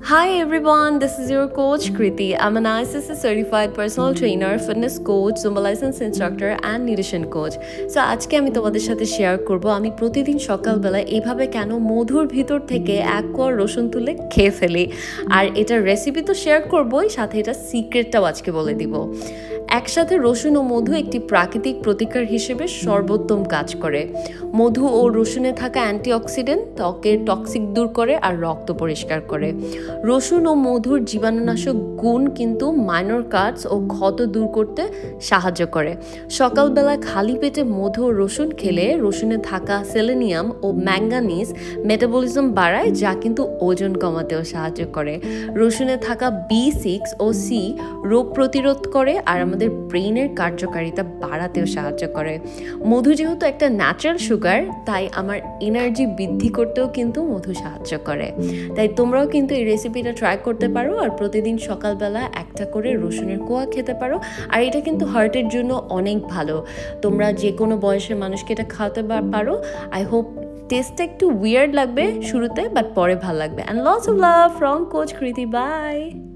Hi everyone, this is your coach Kriti. I'm an ICSC certified personal trainer, fitness coach, Zumba license instructor and nutrition coach. So আজকে আমি তোমাদের সাথে share করব আমি প্রতিদিন সকালবেলা এইভাবে কেন মধুর ভিতর থেকে এক কোয়া রসুন তুলে খেয়ে ফেলি। আর এটার রেসিপি তো শেয়ার করবই, সাথে এটা সিক্রেটটাও আজকে বলে দিব। একসাথে রসুন ও মধু একটি প্রাকৃতিক প্রতিকার হিসেবে সর্বোত্তম কাজ করে। মধু ও রসুনে থাকা অ্যান্টিঅক্সিডেন্ট ত্বকের টক্সিক দূর করে আর রক্ত পরিষ্কার করে। রসুন ও মধুর জীবাণুনাশক গুণ কিন্তু মাইনর কাটস ও ক্ষত দূর করতে সাহায্য করে। সকালবেলা খালি পেটে মধু ও রসুন খেলে রসুনে থাকা সেলেনিয়াম ও ম্যাঙ্গানিজ মেটাবলিজম বাড়ায়, যা কিন্তু ওজন কমাতেও সাহায্য করে। রসুনে থাকা B6 ও C রোগ প্রতিরোধ করে আর আমাদের ব্রেইনের কার্যকারিতা বাড়াতেও সাহায্য করে। মধু যেহেতু একটা ন্যাচারাল সুগার, তাই আমার এনার্জি বৃদ্ধি করতেও কিন্তু মধু সাহায্য করে। তাই তোমরাও কিন্তু এই রেসিপিটা ট্রাই করতে পারো আর প্রতিদিন সকালবেলা একটা করে রসুনের কোয়া খেতে পারো। আর এটা কিন্তু হার্টের জন্য অনেক ভালো। তোমরা যে কোনো বয়সের মানুষকে এটা খাওয়াতে পারো। আই হোপ টেস্টটা একটু উইয়ার্ড লাগবে শুরুতে, বাট পরে ভালো লাগবে। And lots of love from coach কৃতি। বাই।